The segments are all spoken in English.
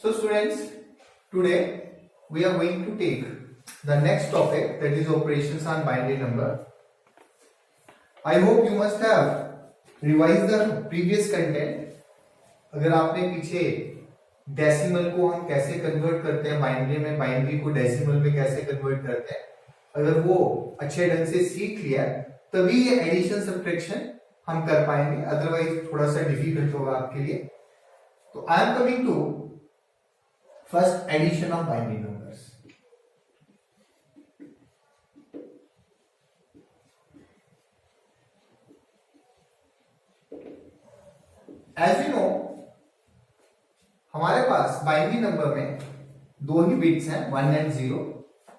So students, today we are going to take the next topic, that is operations on binary number. I hope you must have revised the previous content. अगर आपने पीछे decimal को हम कैसे convert करते हैं binary में, binary को डेसिमल में कैसे कन्वर्ट करते हैं, अगर वो अच्छे ढंग से सीख लिया तभी ये एडिशन सब्ट्रैक्शन हम कर पाएंगे, अदरवाइज थोड़ा सा डिफिकल्ट होगा आपके लिए. तो I am coming to first addition of binary numbers. As you know, हमारे पास बाइनरी नंबर में दो ही बिट्स हैं, 1 एंड 0.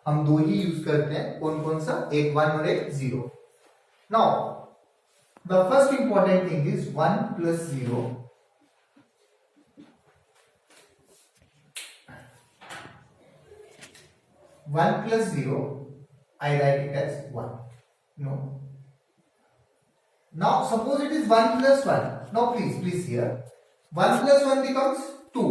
हम दो ही यूज करते हैं. कौन कौन सा? एक 1 और एक 0. Now the first important thing is 1 plus 0. 1 plus 0, I write it as 1. No. Now suppose it is 1 plus 1. Now please here. 1 plus 1 becomes 2.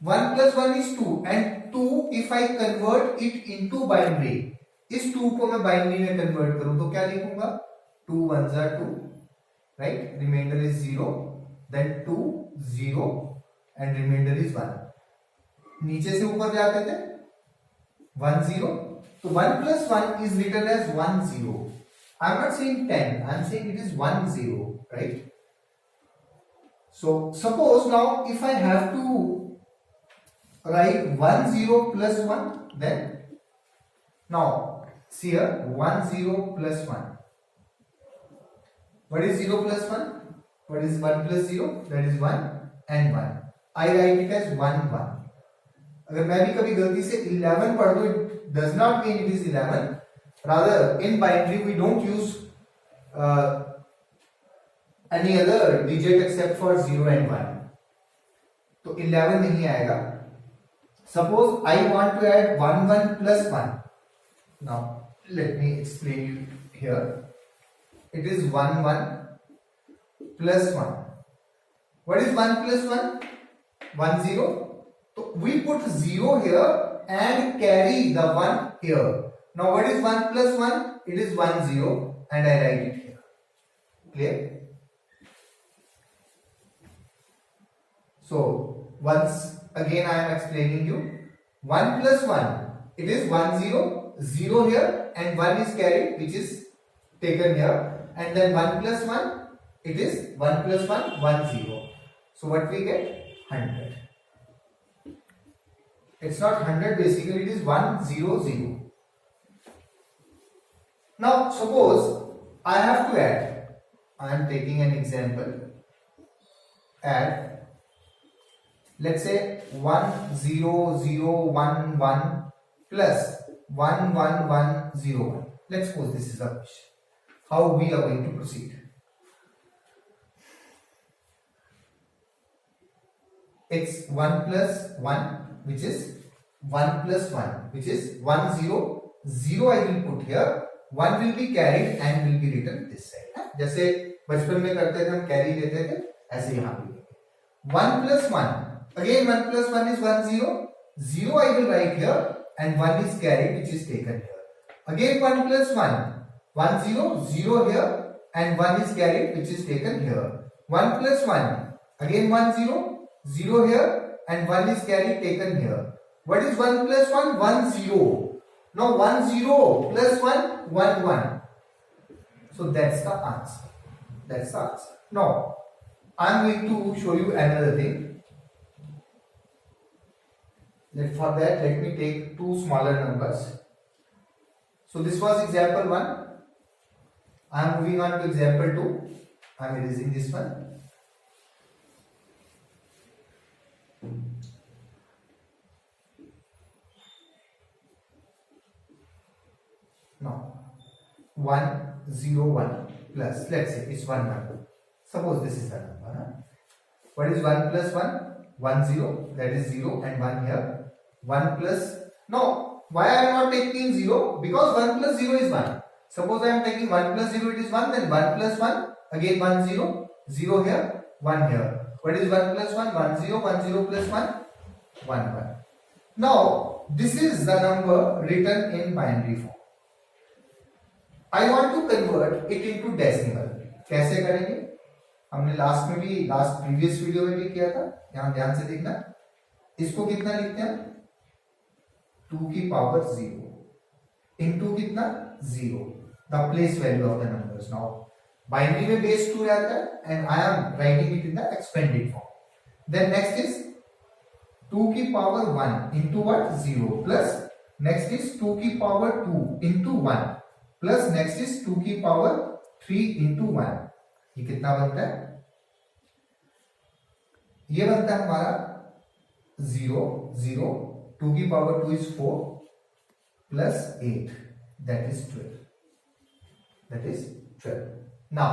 1 plus 1 is 2 and 2 if I convert it into binary, इस 2 को मैं binary में convert करूं तो क्या लिखूंगा? 2 1s are 2, right? Remainder is 0, then 2 0 and remainder is 1. नीचे से ऊपर जाते थे 1 0. So 1 plus 1 is written as 1 0. I am not saying 10. I am saying it is 1 0, right? So suppose now if I have to write 1 0 plus 1, then now see here 1 0 plus 1. What is 0 plus 1? What is 1 plus 0? That is 1 and 1. I write it as 1 1. अगर मैं भी कभी गलती से 11 पढ़ दूं, it does not mean it is 11. Rather, in binary we don't use any other digit except for 0 and 1. तो 11 नहीं आएगा. Suppose I want to add 1 1 plus 1. Now let me explain you here. It is 1 1 plus 1. What is 1 plus 1? 1 0. So we put 0 here and carry the 1 here. Now what is 1 plus 1? It is 1 0 and I write it here. Clear? So once again I am explaining you. 1 plus 1, it is 1 0, 0 here and 1 is carried, which is taken here, and then 1 plus 1, it is 1 plus 1, 1 0. So what we get? 100. It's not 100, basically it is 1 0 0. Now suppose I have to add, I am taking an example, add, let's say 1 0 0 1 1 plus 1 1 1 0 1. Let's suppose this is a question. How we are going to proceed? It's 1 plus 1, which is 1 plus 1, which is 1 0 0. I will put here. 1 will be carried and will be written this side. जैसे बचपन में करते थे हम carry लेते थे, ऐसे यहाँ भी 1 plus 1. Again 1 plus 1 is 1 0. 0 I will write here and 1 is carried, which is taken here. Again 1 plus 1. 1 0 0 here and 1 is carried, which is taken here. 1 plus 1. Again 1 0 0 here and 1 is carried, taken here. What is 1 plus 1? 1 0. Now 1 0 plus 1 1 1. So that's the answer. That's the answer. Now I am going to show you another thing. For that, let me take two smaller numbers. So this was example 1. I am moving on to example 2. I am erasing this one. Now 1 0 1 plus, let's say it's 1 1. Suppose this is the number. What is 1 plus 1? 1 0, that is 0 and 1 here. 1 plus, no, why I am not taking 0? Because 1 plus 0 is 1. Suppose I am taking 1 plus 0, it is 1, then 1 plus 1, again 1 0, 0 here, 1 here. What is 1 plus 1? 1 0, 1 0 plus 1. 1 1. Now this is the number written in binary form. I want to convert it into decimal. कैसे करेंगे? हमने last previous video में भी किया था. यहां ध्यान से देखना. इसको कितना लिखते हैं? 2 की पावर 0 इनटू कितना? 0. The place value of the numbers. Now binary में बेस 2 रहता है and I am writing it in the expanded form. Then next is 2 की power 1 into what? 0 plus next is 2 की power 2 into 1 plus next is 2 की power 3 into 1. ये कितना बनता है? ये बनता है हमारा 0 0. 2 की power 2 is 4 plus 8 that is 12. That is 12. Now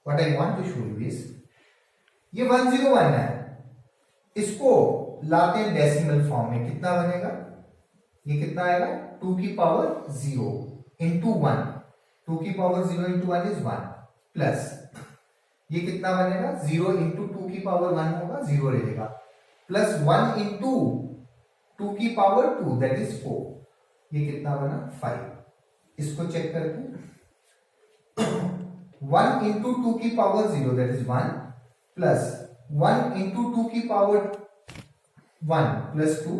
what I want to show you is ये 101 है. इसको लाते हैं डेसिमल फॉर्म में. कितना बनेगा? ये कितना आएगा? 2 की पावर 0 इंटू 1. 2 की पावर 0 इंटू 1 इज 1 प्लस ये कितना बनेगा? 0 इंटू 2 की पावर 1 होगा, 0 रहेगा, प्लस 1 इंटू 2 की पावर 2 दैट इज 4. ये कितना बना? 5. इसको चेक करके 1 इंटू 2 की power 0 that is 1 plus 1 into 2 की पावर 1 प्लस 2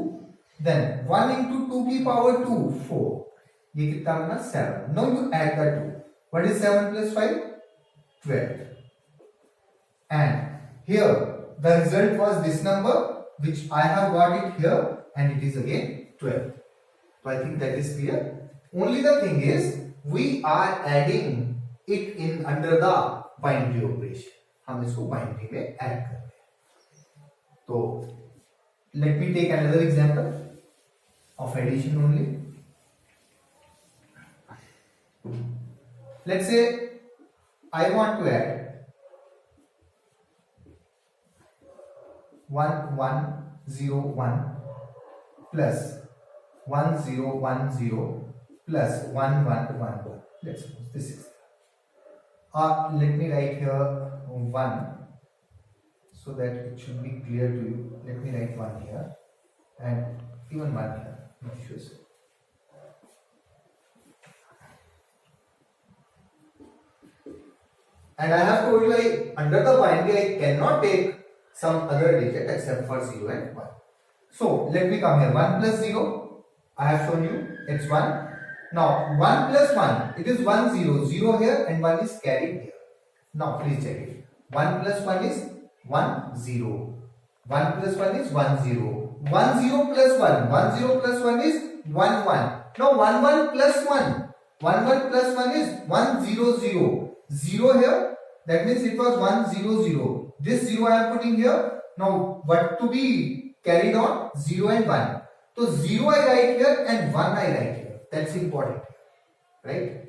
देन 1 इंटू 2 की पावर 2 4. ये कितना बना? 7. Now you add the 2. What is 7 plus 5? 12. And here the result was this number which I have got it here and it is again 12. So I think that is clear. Only the thing is we are adding it in under the binary operation. हम इसको binary में add कर रहे हैं. तो let me take another example of addition only. Let's say I want to add 1101 plus 1010 plus 1111. Let's suppose this is. Let me write here 1 so that it should be clear to you. Let me write 1 here and even 1 here. No issues. And I have told you under the binary I cannot take some other digit except for 0 and 1. So let me come here. 1 plus 0. I have shown you it's 1. Now 1 plus 1. It is 1 0. 0 here and 1 is carried here. Now please check it. 1 plus 1 is 1 0. 1 plus 1 is 1 0. 1 0 plus 1. 1 0 plus 1 is 1 1. Now 1 1 plus 1. 1 1 plus 1 is 1 0 0. 0 here, that means it was 1 0 0. This 0 I am putting here. Now what to be carried on? 0 and 1. So 0 I write here and 1 I write here. That's important, right?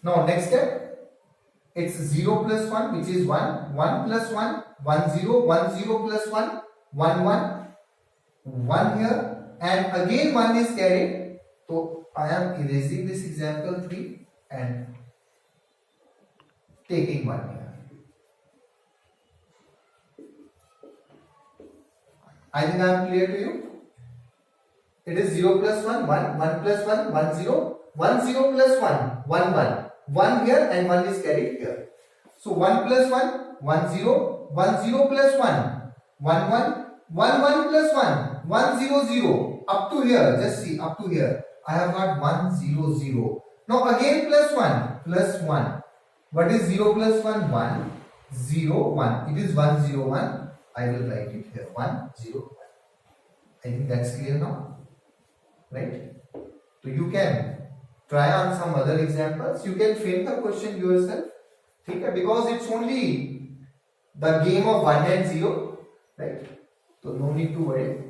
Now next step, it's 0 plus 1 which is 1. 1 plus 1, 1 0. 1 0 plus 1, 1 1. 1 here and again 1 is carried. So I am erasing this example 3 and taking 1 here. I think I am clear to you. It is 0 plus 1, 1, 1 plus 1, 1 0, 1 0 plus 1, 1 1. 1 here and 1 is carried here. So 1 plus 1, 1 0, 1 0 plus 1, 1 1, 1 1 plus 1, 1 0 0. Up to here, just see, up to here. I have got 1 0 0. Now again plus 1, plus 1. What is 0 plus 1? 1, 0, 1. It is 1, 0, 1. I will write it here. 1, 0, 1. I think that's clear now. Right? So you can try on some other examples. You can frame the question yourself. Okay? Because it's only the game of 1 and 0. Right? So no need to worry.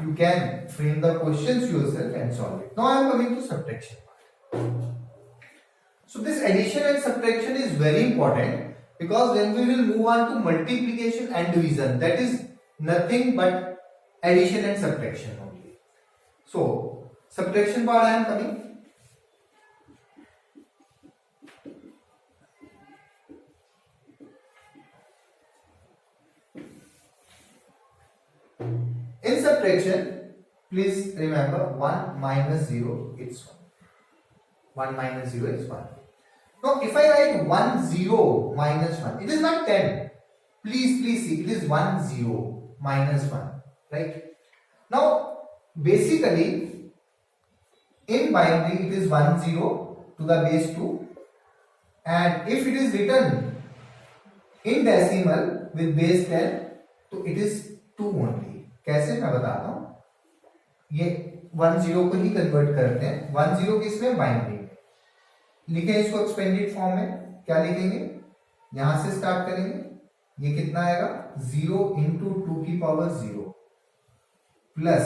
You can frame the questions yourself and solve it. Now I am coming to subtraction. So this addition and subtraction is very important because when we will move on to multiplication and division, that is nothing but addition and subtraction only. So subtraction part I am coming. In subtraction, please remember 1 minus 0 is 1. 1 minus 0 is 1. Now if I write 1 0 minus 1, it is not 10. Please see, it is 1 0 minus 1, right? Now basically in binary it is 1 0 to the base 2, and if it is written in decimal with base 10 तो it is 2 only. कैसे मैं बताता हूं, ये 1 0 को ही convert करते हैं. 1 0 किसमें, बाइनरी में. लिखें इसको एक्सपेंडेड फॉर्म में. क्या लिखेंगे, यहां से स्टार्ट करेंगे. ये कितना आएगा, 0 इंटू 2 की पावर 0 प्लस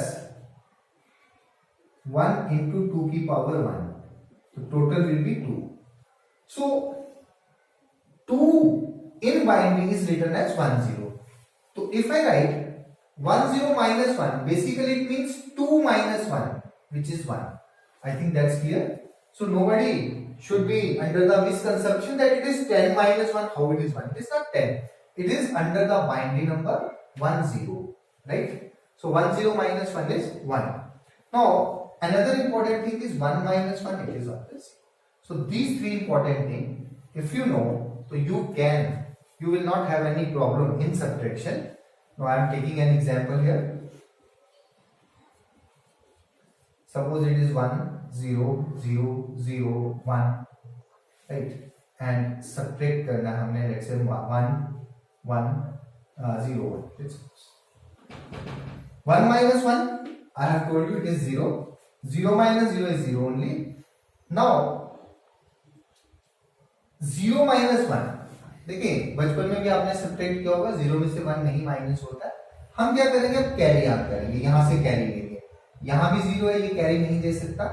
1 इंटू 2 की पावर 1, तो total will be 2. So 2 in binary is written as 1 0. So if I write 1 0 minus 1, basically it means 2 minus 1, which is 1. I think that's clear. So nobody should be under the misconception that it is 10 minus 1. How it is 1? It is not 10. It is under the binary number 1 0, right? So 1 0 minus 1 is 1. Now another important thing is 1 minus 1, it is always 0. So these three important things, if you know, so you will not have any problem in subtraction. Now I am taking an example here. Suppose it is 1 0 0 0 1, right? And subtract करना हमने, let's say 1 1 0 1. Let's suppose 1 minus 1, I have told you it is 0. 0 minus 0 is 0 only. Now 0 minus 1, देखिए बचपन में भी आपने subtract किया होगा, 0 में से 1 नहीं माइनस होता है. हम क्या करेंगे, अब कैरी याद करेंगे. यहां से कैरी लेंगे, यहां भी 0 है, ये कैरी नहीं दे सकता.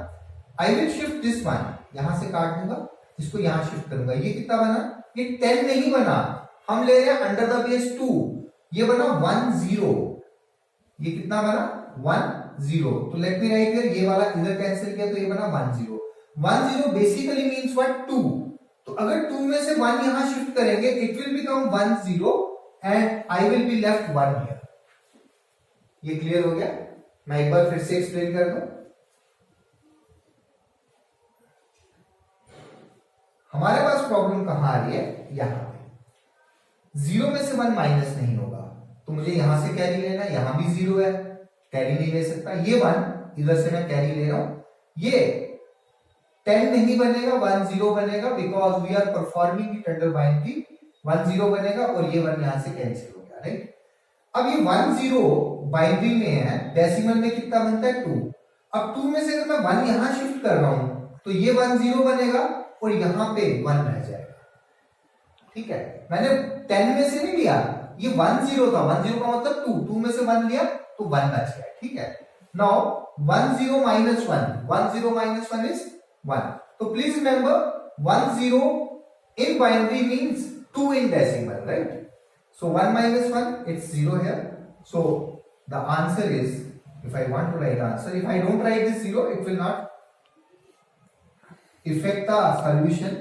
आई विल शिफ्ट दिस 1, यहां से काट दूंगा, इसको यहां शिफ्ट करूंगा. ये कितना बना, ये 10 नहीं बना, हम ले रहे हैं अंडर द बेस 2. ये बना 1 0. ये कितना बना, 1 0. तो लेट मी राइट हियर, ये वाला इधर कैंसिल किया तो ये बना 1 0. 1 0 बेसिकली मींस व्हाट, 2. तो अगर 2 में से 1 यहां शिफ्ट करेंगे, it will become 1 0 and I will be left 1 here. ये क्लियर हो गया. मैं एक बार फिर से एक्सप्लेन कर दूं. हमारे पास प्रॉब्लम कहां आ रही है, यहां पे 0 में से 1 माइनस नहीं होगा, तो मुझे यहां से कैरी लेना. यहां भी 0 है, कैरी नहीं ले सकता. ये 1 इधर से मैं कैरी ले रहा हूं, ये 10 नहीं बनेगा, 1 0 बनेगा, because we are performing it under binary. 1 0 बनेगा और ये 1 यहां से कैंसिल हो गया, राइट. अब ये 1 0 बाइनरी में है, डेसिमल में कितना बनता है, 2. अब 2 में से अगर मैं 1 यहां शिफ्ट कर रहा हूं तो ये 1 0 बनेगा और यहां पे 1 रह जाएगा. ठीक है, मैंने 10 में से नहीं लिया, ये 1 0 था. 1 0 का मतलब 2. 2 में से 1 लिया तो 1 बच गया. ठीक है. Now 1 0 minus 1, 1 0 minus 1 is 1. So please remember 1 0 in binary means 2 in decimal, right? So 1 minus 1, it's 0 here. So the answer is, if I want to write answer, if I don't write this 0, it will not affect the solution.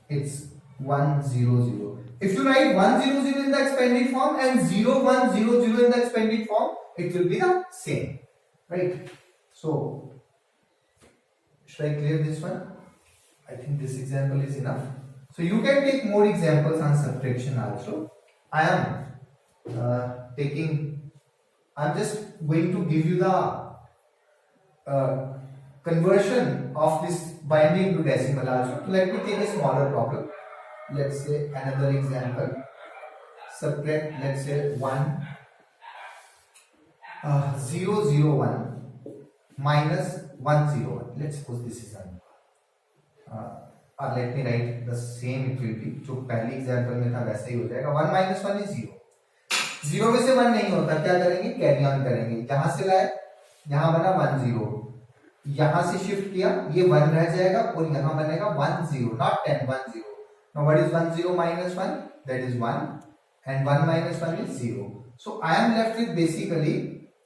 It's 1 0 0. If you write 1 0 0 in the expanded form and 0 1 0 0 in the expanded form, it will be the same, right? So should I clear this one? I think this example is enough. So you can take more examples on subtraction also. I am I'm just going to give you the conversion of this binary into decimal also. So let me take a smaller problem. Let's say another example. Subtract, let's say 0 0 1 minus 1 0 1. Let's suppose this is a और let me write the same, it will be जो पहले example में था वैसे ही हो जाएगा. 1 minus 1 is 0. 0 में से 1 नहीं होता, क्या करेंगे, कैरी ऑन करेंगे. जहां से लाए, यहां बना 1 0, यहां से शिफ्ट किया, ये 1 रह जाएगा और यहां बनेगा 1 0, not 10, 1 0. Now what is 1 0 minus 1? That is 1, and 1 minus 1 is 0. So I am left with basically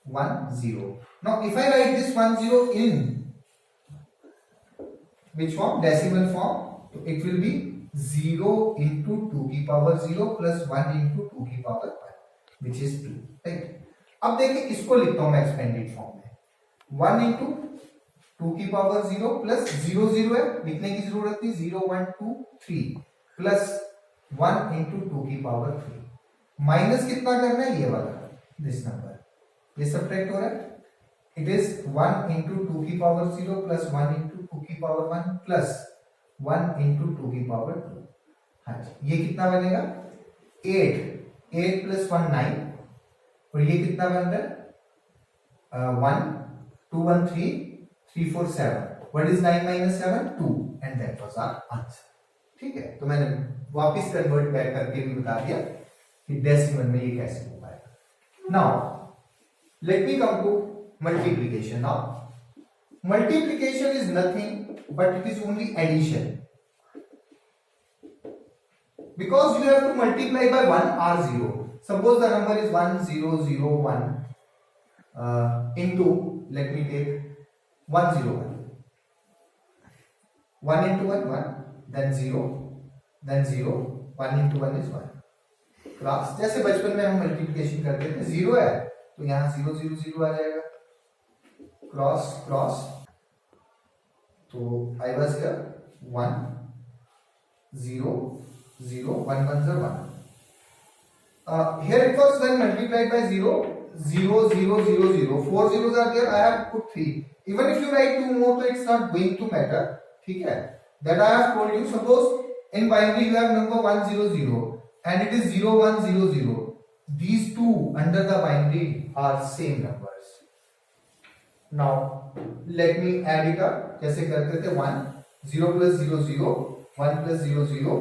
1 0. Now if I write this 1 0 in which form, decimal form, so it will be 0 into 2 की power 0 plus 1 into 2 की power 1, which is 2, right? अब देखिए इसको लिखता हूं मैं expanded form में 1 into 2 की पावर 0 प्लस 0 0 है लिखने की जरूरत नहीं 0 1 2 3 प्लस 1 इंटू 2 की पावर 3 माइनस कितना करना है ये वाला दिस नंबर ये सब्ट्रैक्ट हो रहा है इट इज 1 इंटू 2 की पावर 0 प्लस 1 इंटू 2 की पावर 1 प्लस 1 इंटू 2 की पावर 2 हाँ जी ये कितना बनेगा 8 प्लस 1 9 और ये कितना बन रहा है 1 2 1 3 3 4 7 what is 9 minus 7 2 and that was our answer ठीक है तो मैंने वापस कन्वर्ट बैक करके भी बता दिया कि डेसिमल में ये कैसे हो पाएगा now let me come to multiplication now multiplication is nothing but it is only addition because you have to multiply by 1 or 0 suppose the number is 1001 into let me take 101 1 into 1 1 then 0 1 into 1 is 1 cross जैसे बचपन में हम multiplication करते थे 0 है तो यहां 0 0 0 आ जाएगा क्रॉस क्रॉस तो I was here 1 0 0 1 1 0 1 here it was when multiplied by 0 0 0 0 0 4 zeros are there I have put 3 even if you write 2 more so it's not going to matter ठीक है that I have told you suppose in binary you have number 1 0 0 and it is 0 1 0 0 these two under the binary are same numbers now let me add it up जैसे करते थे 1 0 plus 0 0 1 plus 0 0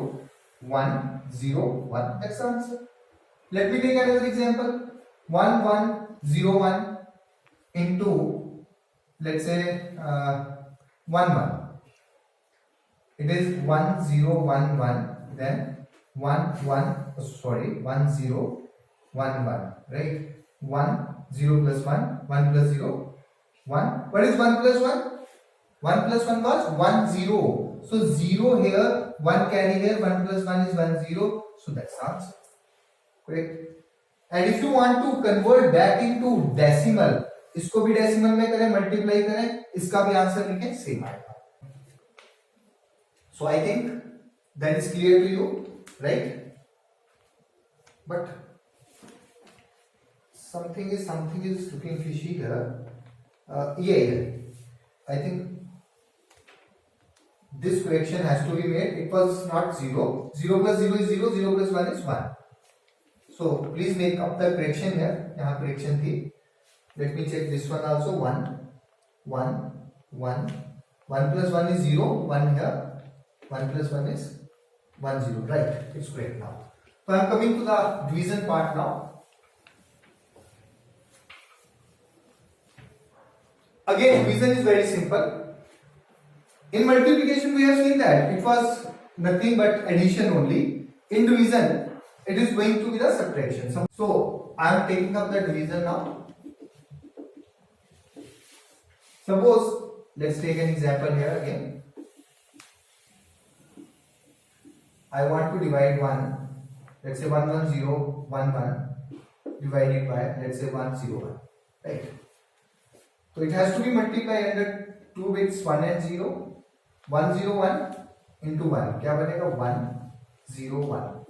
1 0 1 that's the answer let me take another example 1 1 0 1 into let's say 1 1 it is 1 0 1 1 then 1 1 sorry 1 0 1 1 right 1 0 plus 1 1 plus 0 1 what is 1 plus 1 1 plus 1 was 1 0 so 0 here 1 carry here 1 plus 1 is 1 0 so that's the answer correct and if you want to convert that into decimal इसको भी decimal में करें multiply करें इसका भी answer लिखें same आएगा so I think that is clear to you right but something is looking fishy here yeah I think this correction has to be made it was not 0 0 plus 0 is 0 0 plus 1 is 1 so please make up the correction here yahan correction thi let me check this one also 1 1 1 1 plus 1 is 0 1 here 1 plus 1 is 1 0 right it's correct now so I am coming to the division part now again division is very simple in multiplication we have seen that it was nothing but addition only in division it is going to be the subtraction so I am taking up the division now suppose let's take an example here again I want to divide 1 let's say 1 1 0 1 1 divided by let's say 1 0 1 right so it has to be multiplied under two bits 1 and 0 1 0 1 into 1 क्या बनेगा 1 0 1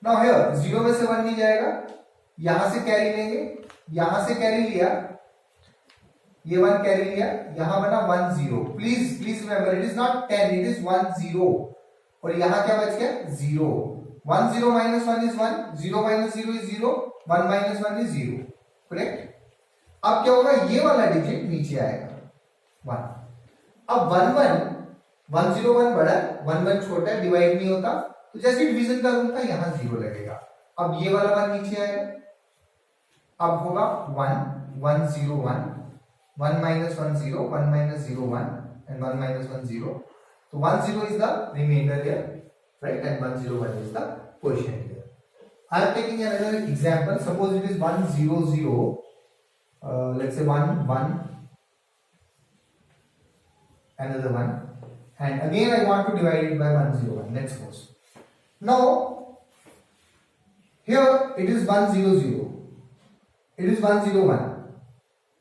now here 0 में से 1 नहीं जाएगा यहां से carry लेंगे यहां से कैरी लिया ये 1 कैरी लिया यहां बना 1 0 please remember it is not 10 it is 1 0 और यहां क्या बच गया 0 1 0 minus 1 is 1 0 minus 0 is 0 1 minus 1 is 0 correct अब क्या होगा ये वाला डिजिट नीचे आएगा 1 अब 1 1 101 बड़ा 1 1 छोटा है डिवाइड नहीं होता तो जैसे डिवीजन का रूल था यहां 0 लगेगा अब ये वाला 1 नीचे आएगा अब होगा 1 1 0 1 1 minus 1 0 1 minus 0 1 and 1 minus 1 0 so 1 0 is the remainder here right and 1 0 1 is the quotient here I am taking another example suppose it is 1 0 0 let's say 1 1 another 1 and again I want to divide it by 1 0 1 let's suppose now here it is 1 0 0 it is 101.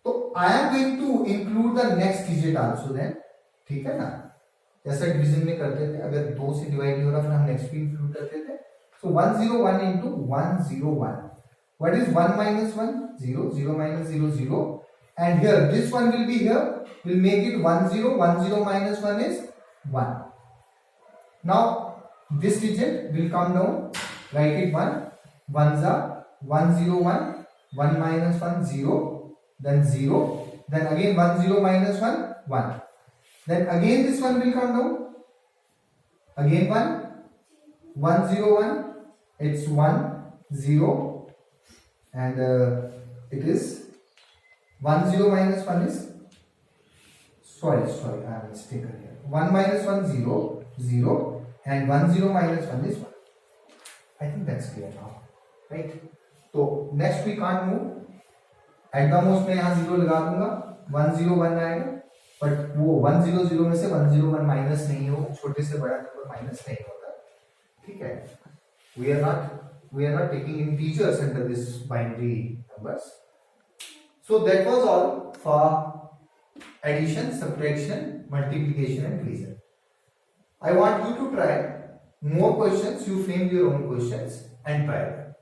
तो I am going to include the next digit also then. ठीक है ना, जैसा division में करते थे, अगर 2 से डिवाइड नहीं हो रहा फिर हम नेक्स्ट भी इंक्लूड करते थे. So 101 into 101. What is 1 minus 1? 0. 0 minus 0 0. And here this one will be here. We'll make it 10. 10 minus 1 is 1. Now this digit will come down. Write it 1. 1s are 101. 1 minus 1 0. Then 0. Then again 10 minus 1 1. Then again this one will come down. Again 1. 101. It's 1 0. And it is 10 minus 1 is, sorry I am mistaken here. 1 minus 1 0 0 and 10 minus 1 is 1. I think that's clear now, right? So next we can't move. At the most मैं यहाँ 0 लगा दूंगा, 101 आएगा, but वो 100 में से 101 minus नहीं हो, छोटे से बड़ा नंबर माइनस नहीं होता. ठीक है, we are not taking integers under this binary numbers. So that was all for addition, subtraction, multiplication and division. I want you to try more questions. You frame your own questions and try them.